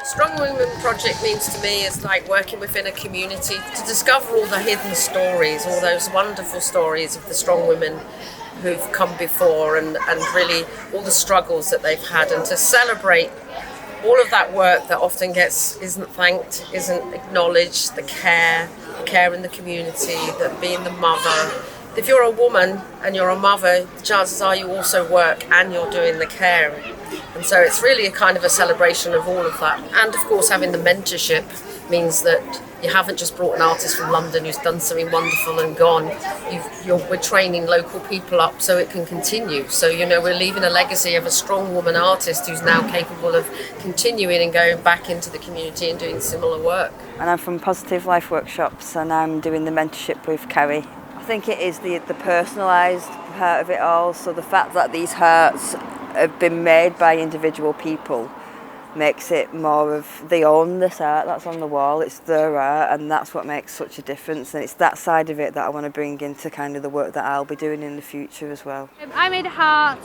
Strong Women Project means to me is like working within a community to discover all the hidden stories, all those wonderful stories of the strong women who've come before and really all the struggles that they've had, and to celebrate all of that work that often isn't thanked, isn't acknowledged, the care in the community, that being the mother. If you're a woman and you're a mother, the chances are you also work and you're doing the care. And so it's really a kind of a celebration of all of that. And of course having the mentorship means that you haven't just brought an artist from London who's done something wonderful and gone. We're training local people up so it can continue. So, we're leaving a legacy of a strong woman artist who's now capable of continuing and going back into the community and doing similar work. And I'm from Positive Life Workshops, and I'm doing the mentorship with Carrie. I think it is the personalised part of it all. So the fact that these hearts have been made by individual people makes it more of they own this art that's on the wall, it's their art, and that's what makes such a difference. And it's that side of it that I want to bring into kind of the work that I'll be doing in the future as well. I made a heart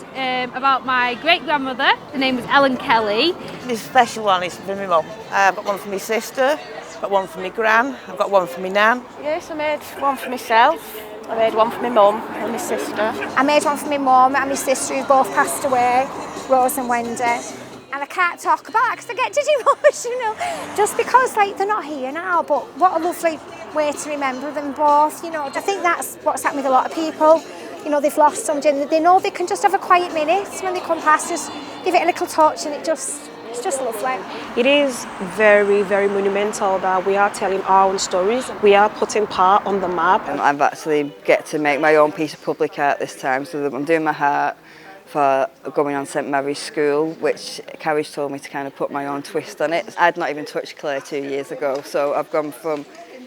about my great-grandmother. Her name was Ellen Kelly. This special one is for my mum. I've got one for my sister, I've got one for my gran, I've got one for my nan. Yes, I made one for myself. I made one for my mum and my sister. I made one for my mum and my sister who both passed away, Rose and Wendy. And I can't talk about it because I get emotional, just because they're not here now, but what a lovely way to remember them both, I think that's what's happened with a lot of people. They've lost somebody and they know they can just have a quiet minute when they come past, just give it a little touch, and it's just lovely. It is very, very monumental that we are telling our own stories. We are putting part on the map. I've actually get to make my own piece of public art this time, so that I'm doing my heart for going on St Mary's School, which Carrie's told me to kind of put my own twist on it. I'd not even touched clay 2 years ago, so I've gone from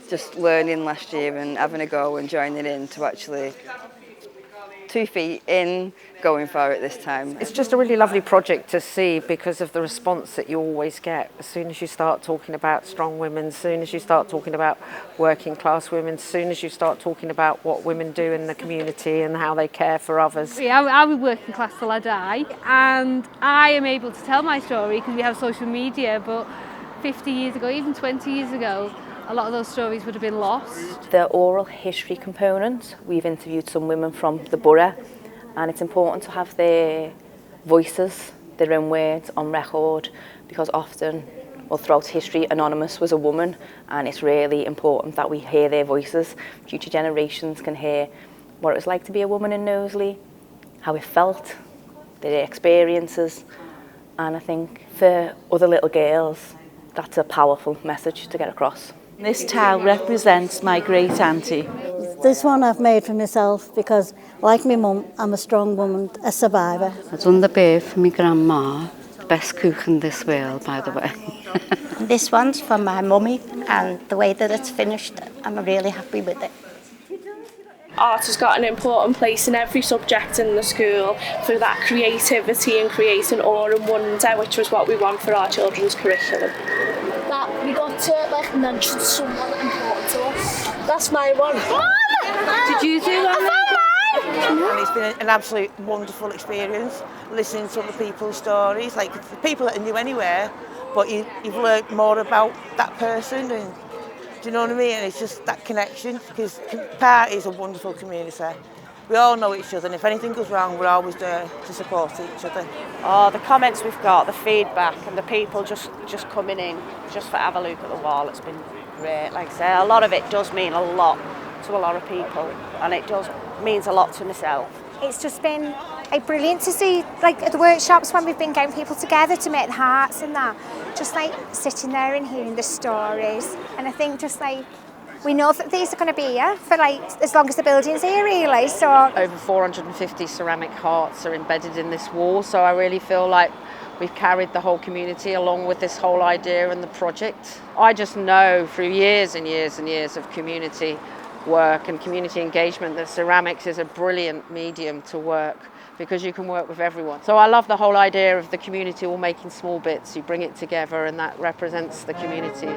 just learning last year and having a go and joining in to actually 2 feet in, going for it this time. It's just a really lovely project to see because of the response that you always get as soon as you start talking about strong women, as soon as you start talking about working class women, as soon as you start talking about what women do in the community and how they care for others. I'll be working class till I die, and I am able to tell my story because we have social media, but 50 years ago, even 20 years ago, a lot of those stories would have been lost. The oral history component, we've interviewed some women from the borough, and it's important to have their voices, their own words on record, because often, throughout history, Anonymous was a woman, and it's really important that we hear their voices. Future generations can hear what it was like to be a woman in Knowsley, how it felt, their experiences, and I think for other little girls, that's a powerful message to get across. This tile represents my great auntie. This one I've made for myself because, like my mum, I'm a strong woman, a survivor. I've done the bear for my grandma. Best cook in this world, by the way. This one's for my mummy, and the way that it's finished, I'm really happy with it. Art has got an important place in every subject in the school for that creativity and creating awe and wonder, which was what we want for our children's curriculum. That we got to mention someone important to us. That's my one. Did you do that? And it's been an absolute wonderful experience listening to other people's stories, like people that are new anywhere, but you've learned more about that person, and do you know what I mean? And it's just that connection, because Part is a wonderful community. We all know each other, and if anything goes wrong, we're always there to support each other. Oh, the comments we've got, the feedback, and the people just coming in just for have a look at the wall, it's been great. Like I say, a lot of it does mean a lot to a lot of people, and it means a lot to myself. It's just been brilliant to see, at the workshops when we've been getting people together to make the hearts and that, just sitting there and hearing the stories. And I think we know that these are going to be here for as long as the building's here, really. So over 450 ceramic hearts are embedded in this wall, so I really feel like we've carried the whole community along with this whole idea and the project. I just know through years and years and years of community work and community engagement that ceramics is a brilliant medium to work, because you can work with everyone. So I love the whole idea of the community all making small bits. You bring it together and that represents the community.